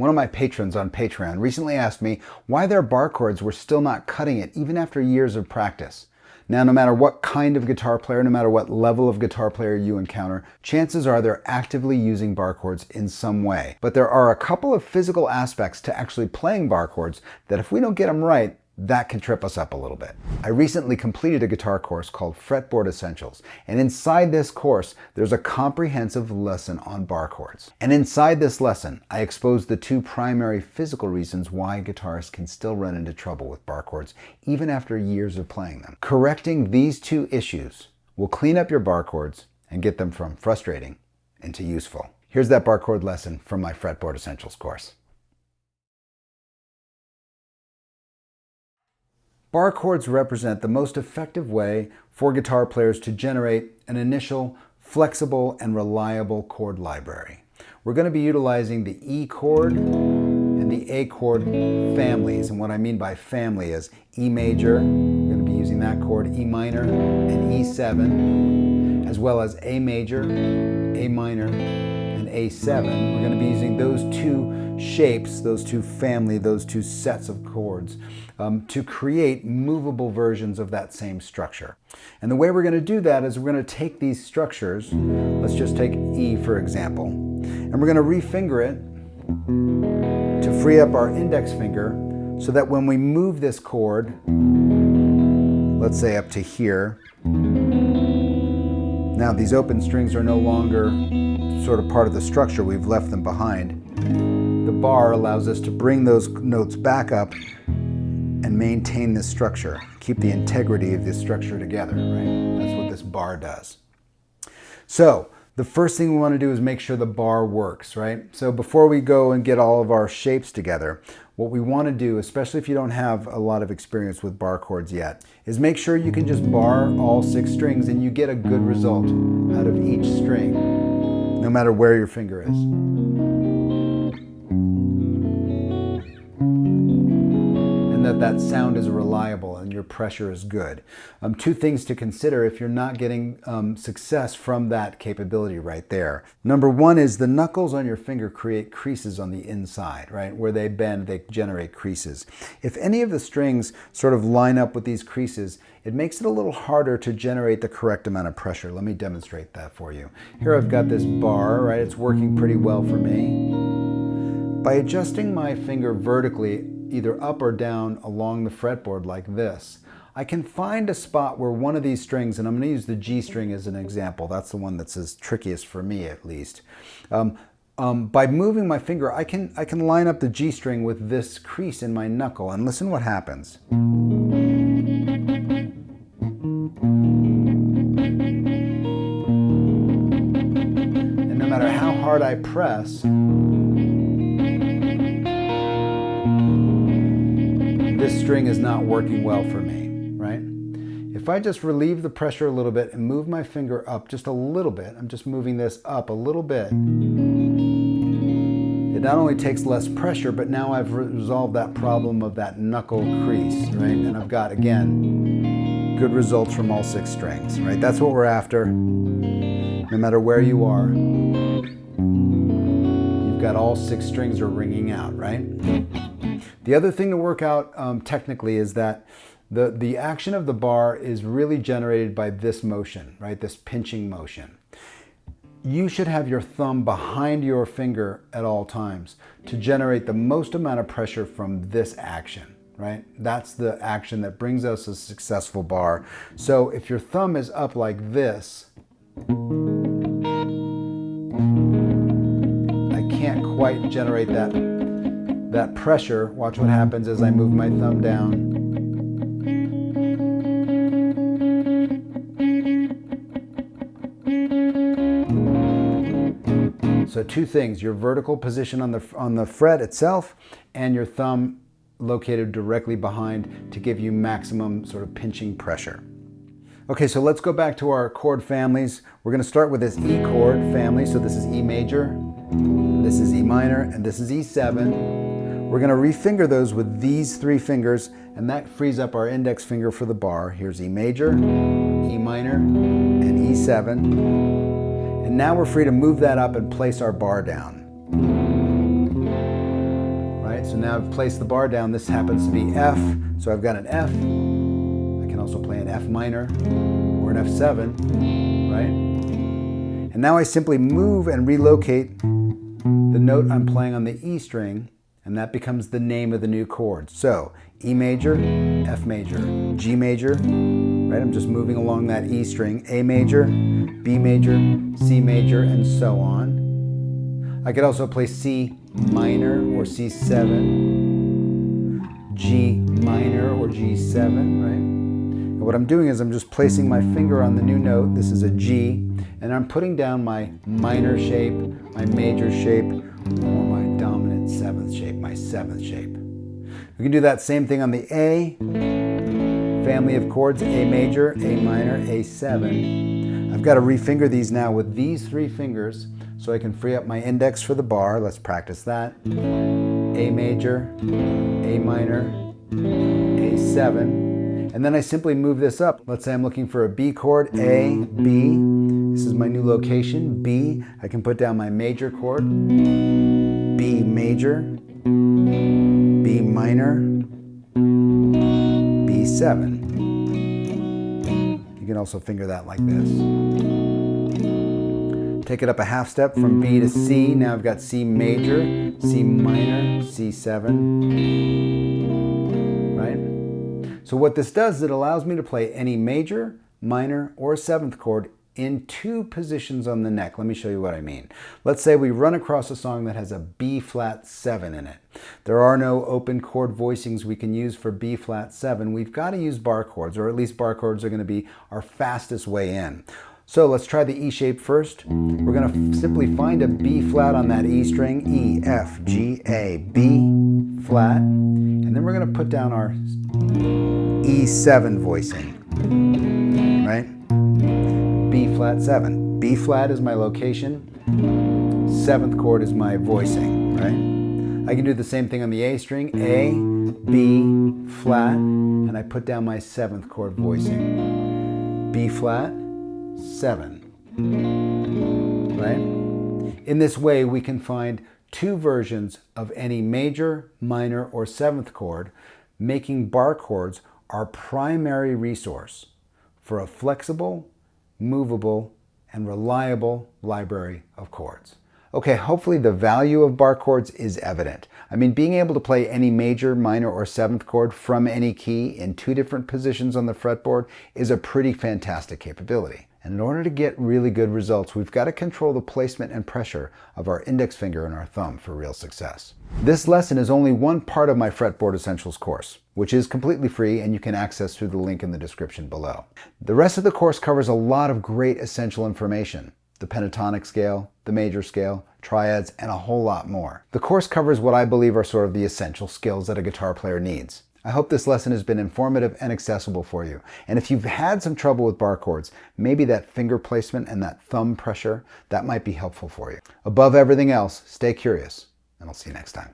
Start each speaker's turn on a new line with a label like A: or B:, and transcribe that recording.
A: One of my patrons on Patreon recently asked me why their bar chords were still not cutting it even after years of practice. Now, no matter what kind of guitar player, no matter what level of guitar player you encounter, chances are they're actively using bar chords in some way. But there are a couple of physical aspects to actually playing bar chords that if we don't get them right, that can trip us up a little bit. I recently completed a guitar course called Fretboard Essentials, and inside this course, there's a comprehensive lesson on bar chords. And inside this lesson, I exposed the two primary physical reasons why guitarists can still run into trouble with bar chords, even after years of playing them. Correcting these two issues will clean up your bar chords and get them from frustrating into useful. Here's that bar chord lesson from my Fretboard Essentials course. Bar chords represent the most effective way for guitar players to generate an initial, flexible, and reliable chord library. We're going to be utilizing the E chord and the A chord families. And what I mean by family is E major, we're going to be using that chord, E minor, and E7, as well as A major, A minor, and A7. We're going to be using those two shapes, those two family, those two sets of chords to create movable versions of that same structure. And the way we're going to do that is we're going to take these structures, let's just take E for example, and we're going to refinger it to free up our index finger so that when we move this chord, let's say up to here, now these open strings are no longer sort of part of the structure, we've left them behind. The bar allows us to bring those notes back up and maintain this structure, keep the integrity of this structure together, right? That's what this bar does. So the first thing we want to do is make sure the bar works, right? So before we go and get all of our shapes together, what we want to do, especially if you don't have a lot of experience with bar chords yet, is make sure you can just bar all 6 strings and you get a good result out of each string, no matter where your finger is. And that sound is reliable and your pressure is good. Two things to consider if you're not getting success from that capability right there. Number one is the knuckles on your finger create creases on the inside, right? Where they bend, they generate creases. If any of the strings sort of line up with these creases, it makes it a little harder to generate the correct amount of pressure. Let me demonstrate that for you. Here I've got this bar, right? It's working pretty well for me. By adjusting my finger vertically, either up or down along the fretboard like this, I can find a spot where one of these strings, and I'm going to use the G string as an example, that's the one that's as trickiest for me at least. By moving my finger, I can line up the G string with this crease in my knuckle, and listen what happens. And no matter how hard I press, this string is not working well for me, right? If I just relieve the pressure a little bit and move my finger up just a little bit, I'm just moving this up a little bit, it not only takes less pressure, but now I've resolved that problem of that knuckle crease, right? And I've got, again, good results from all 6 strings, right? That's what we're after, no matter where you are. You've got all 6 strings are ringing out, right? The other thing to work out technically is that the action of the bar is really generated by this motion, right? This pinching motion. You should have your thumb behind your finger at all times to generate the most amount of pressure from this action, right? That's the action that brings us a successful bar. So if your thumb is up like this, I can't quite generate that pressure. Watch what happens as I move my thumb down. So 2 things, your vertical position on the fret itself and your thumb located directly behind to give you maximum sort of pinching pressure. Okay, so let's go back to our chord families. We're going to start with this E chord family. So this is E major, this is E minor, and this is E7. We're going to refinger those with these 3 fingers, and that frees up our index finger for the bar. Here's E major, E minor, and E7. And now we're free to move that up and place our bar down. right, so now I've placed the bar down. This happens to be F, so I've got an F. I can also play an F minor or an F7, right? And now I simply move and relocate the note I'm playing on the E string, and that becomes the name of the new chord. So E major, F major, G major, right? I'm just moving along that E string, A major, B major, C major, and so on. I could also play C minor or C7, G minor or G7, right? And what I'm doing is I'm just placing my finger on the new note. This is a G, and I'm putting down my minor shape, my major shape, or my dominant seventh shape, my seventh shape. We can do that same thing on the A family of chords, A major, A minor, A7. I've got to refinger these now with these three fingers so I can free up my index for the bar. Let's practice that. A major, A minor, A7. And then I simply move this up. Let's say I'm looking for a B chord, A, B. This is my new location, B. I can put down my major chord, B major, B minor, B7. You can also finger that like this. Take it up a half step from B to C. Now I've got C major, C minor, C7, right? So what this does is it allows me to play any major, minor, or seventh chord in two positions on the neck. Let me show you what I mean. Let's say we run across a song that has a B flat 7 in it. There are no open chord voicings we can use for B flat 7. We've got to use bar chords, or at least bar chords are going to be our fastest way in. So let's try the E shape first. We're going to simply find a B flat on that E string, E, F, G, A, B flat, and then we're going to put down our E7 voicing, right? B flat 7. B flat is my location, seventh chord is my voicing, right? I can do the same thing on the A string, A, B flat, and I put down my seventh chord voicing. B flat, 7, right? In this way, we can find two versions of any major, minor, or seventh chord, making bar chords our primary resource for a flexible, movable, and reliable library of chords. Okay, hopefully the value of bar chords is evident. I mean, being able to play any major, minor, or seventh chord from any key in two different positions on the fretboard is a pretty fantastic capability. And in order to get really good results, we've got to control the placement and pressure of our index finger and our thumb for real success. This lesson is only one part of my Fretboard Essentials course, which is completely free and you can access through the link in the description below. The rest of the course covers a lot of great essential information: the pentatonic scale, the major scale, triads, and a whole lot more. The course covers what I believe are sort of the essential skills that a guitar player needs. I hope this lesson has been informative and accessible for you. And if you've had some trouble with bar chords, maybe that finger placement and that thumb pressure, that might be helpful for you. Above everything else, stay curious, and I'll see you next time.